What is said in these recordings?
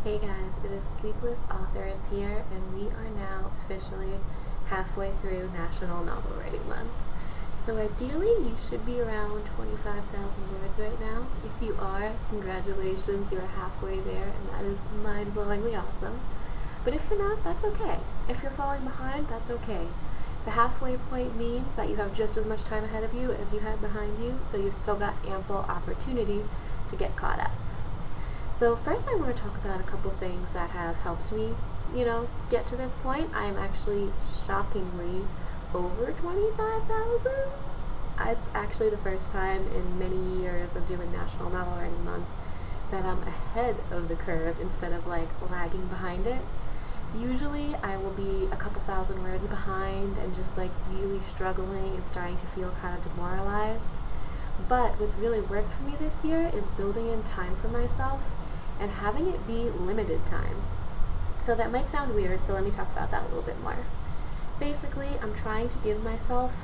Hey guys, it is Sleepless Authors here, and we are now officially halfway through National Novel Writing Month. So ideally, you should be around 25,000 words right now. If you are, congratulations, you're halfway there, and that is mind-blowingly awesome. But if you're not, that's okay. If you're falling behind, that's okay. The halfway point means that you have just as much time ahead of you as you had behind you, so you've still got ample opportunity to get caught up. So first I want to talk about a couple things that have helped me, get to this point. I am actually shockingly over 25,000. It's actually the first time in many years of doing National Novel Writing Month that I'm ahead of the curve instead of lagging behind it. Usually I will be a couple thousand words behind and just really struggling and starting to feel kind of demoralized. But what's really worked for me this year is building in time for myself and having it be limited time. So that might sound weird, so let me talk about that a little bit more. Basically, I'm trying to give myself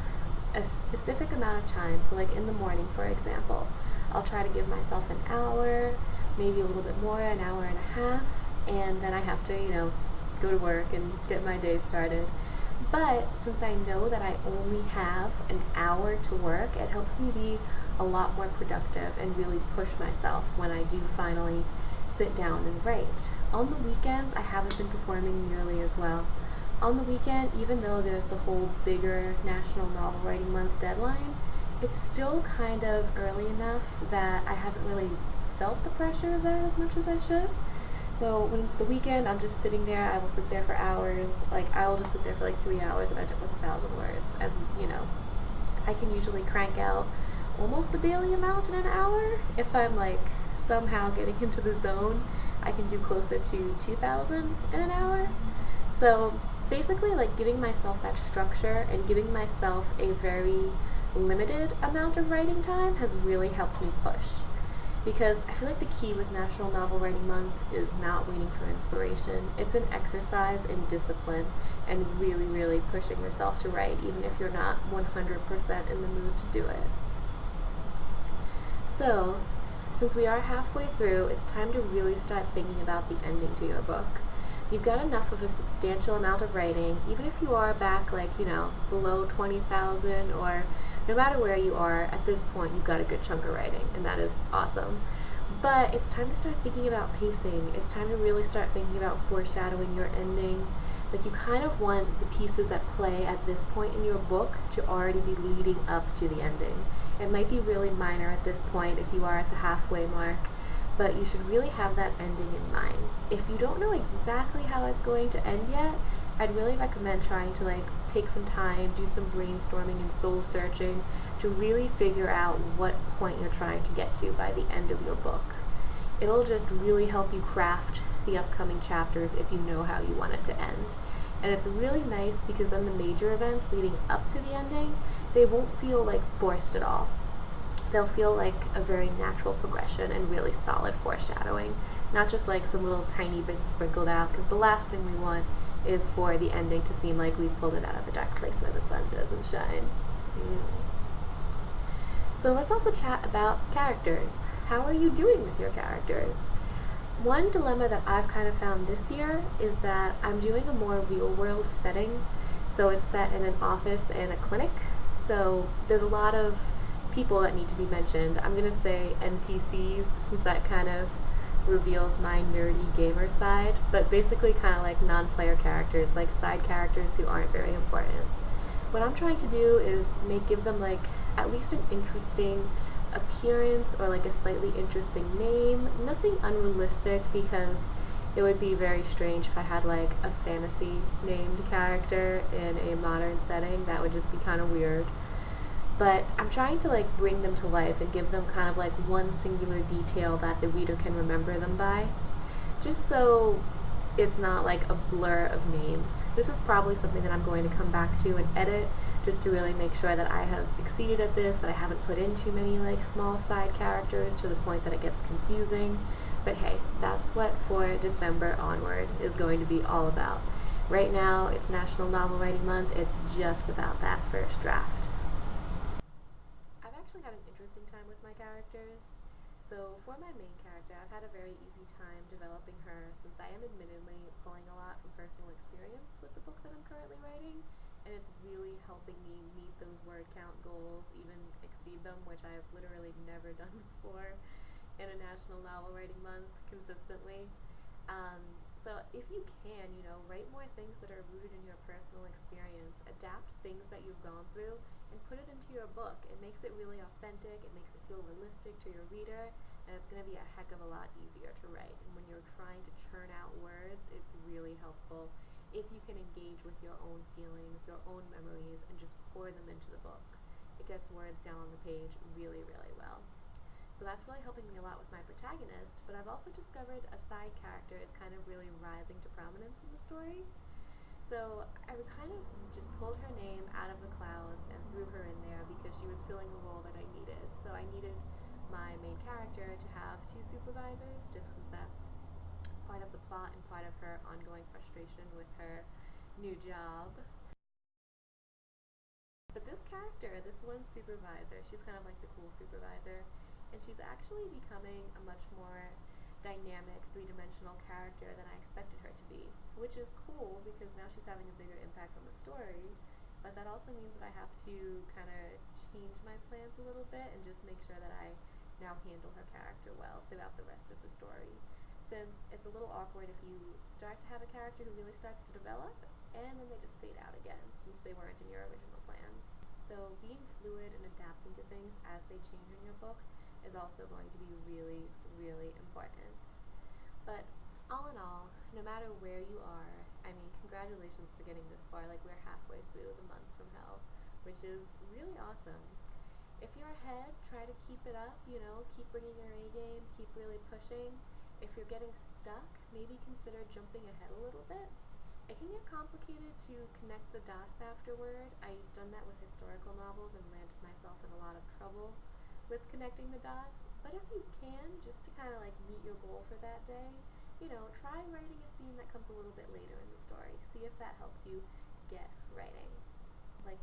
a specific amount of time. So in the morning, for example, I'll try to give myself an hour, maybe a little bit more, an hour and a half, and then I have to, go to work and get my day started. But since I know that I only have an hour to work, it helps me be a lot more productive and really push myself when I do finally sit down and write. On the weekends, I haven't been performing nearly as well. On the weekend, even though there's the whole bigger National Novel Writing Month deadline, it's still kind of early enough that I haven't really felt the pressure of that as much as I should. So when it's the weekend, I'm just sitting there. I will sit there for hours. I will just sit there for 3 hours and end up with 1,000 words. And, I can usually crank out almost the daily amount in an hour. If I'm somehow getting into the zone, I can do closer to 2,000 in an hour. So basically giving myself that structure and giving myself a very limited amount of writing time has really helped me push. Because I feel the key with National Novel Writing Month is not waiting for inspiration. It's an exercise in discipline and really, really pushing yourself to write, even if you're not 100% in the mood to do it. So, since we are halfway through, it's time to really start thinking about the ending to your book. You've got enough of a substantial amount of writing, even if you are back below 20,000, or no matter where you are, at this point you've got a good chunk of writing, and that is awesome. But it's time to start thinking about pacing. It's time to really start thinking about foreshadowing your ending. You kind of want the pieces at play at this point in your book to already be leading up to the ending. It might be really minor at this point if you are at the halfway mark, but you should really have that ending in mind. If you don't know exactly how it's going to end yet, I'd really recommend trying to take some time, do some brainstorming and soul searching to really figure out what point you're trying to get to by the end of your book. It'll just really help you craft the upcoming chapters if you know how you want it to end. And it's really nice because then the major events leading up to the ending, they won't feel forced at all. They'll feel like a very natural progression and really solid foreshadowing, not just some little tiny bits sprinkled out, because the last thing we want is for the ending to seem like we pulled it out of a dark place where the sun doesn't shine. So let's also chat about characters. How are you doing with your characters? One dilemma that I've kind of found this year is that I'm doing a more real-world setting. So it's set in an office and a clinic. So there's a lot of people that need to be mentioned. I'm going to say NPCs since that kind of reveals my nerdy gamer side, but basically kind of non-player characters, side characters who aren't very important. What I'm trying to do is give them at least an interesting appearance or a slightly interesting name. Nothing unrealistic, because it would be very strange if I had a fantasy named character in a modern setting. That would just be kind of weird. But I'm trying to bring them to life and give them kind of one singular detail that the reader can remember them by, just so it's not a blur of names. This is probably something that I'm going to come back to and edit, just to really make sure that I have succeeded at this, that I haven't put in too many small side characters to the point that it gets confusing. But hey, that's what for December onward is going to be all about. Right now, it's National Novel Writing Month. It's just about that first draft. I've actually had an interesting time with my characters. So for my main character, I've had a very easy time developing her since I am admittedly pulling a lot from personal experience with the book that I'm currently writing, and it's really helping me meet those word count goals, even exceed them, which I have literally never done before in a National Novel Writing Month consistently. So if you can, write more things that are rooted in your personal experience, adapt things that you've gone through, and put it into your book. It makes it really authentic, it makes it feel realistic to your reader, and it's going to be a heck of a lot easier to write. And when you're trying to churn out words, it's really helpful if you can engage with your own feelings, your own memories, and just pour them into the book. It gets words down on the page really, really well. So that's really helping me a lot with my protagonist, but I've also discovered a side character is kind of really rising to prominence in the story. So I kind of just pulled her name out of the clouds and threw her in there because she was filling a role that I needed. So I needed my main character to have two supervisors, just since that's part of the plot and part of her ongoing frustration with her new job. But this character, this one supervisor, she's kind of like the cool supervisor, and she's actually becoming a much more dynamic, three-dimensional character than I expected her to be, which is cool because now she's having a bigger impact on the story, but that also means that I have to kind of change my plans a little bit and just make sure that I now handle her character well throughout the rest of the story, since it's a little awkward if you start to have a character who really starts to develop and then they just fade out again since they weren't in your original plans. So being fluid and adapting to things as they change in your book is also going to be really, really important. But all in all, no matter where you are, I mean, congratulations for getting this far. Like, we're halfway through the month from hell, which is really awesome. If you're ahead, try to keep it up, keep bringing your A game, keep really pushing. If you're getting stuck, maybe consider jumping ahead a little bit. It can get complicated to connect the dots afterward. I've done that with historical novels and landed myself in a lot of trouble with connecting the dots. But if you can, just to kind of like meet your goal for that day, try writing a scene that comes a little bit later in the story. See if that helps you get writing. Like,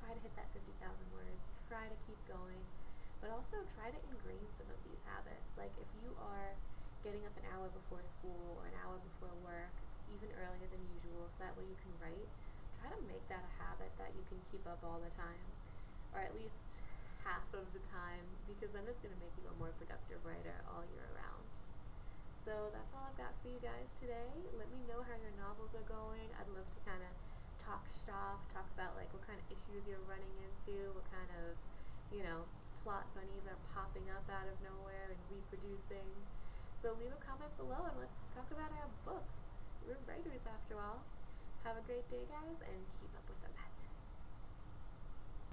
try to hit that 50,000 words, try to keep going, but also try to ingrain some of these habits. Like, if you are getting up an hour before school or an hour before work, even earlier than usual, so that way you can write, try to make that a habit that you can keep up all the time, or at least half of the time, because then it's going to make you a more productive writer all year around. So that's all I've got for you guys today. Let me know how your novels are going. I'd love to kind of talk shop, talk about like what kind of issues you're running into, what kind of, plot bunnies are popping up out of nowhere and reproducing. So leave a comment below and let's talk about our books. We're writers after all. Have a great day, guys, and keep up with us.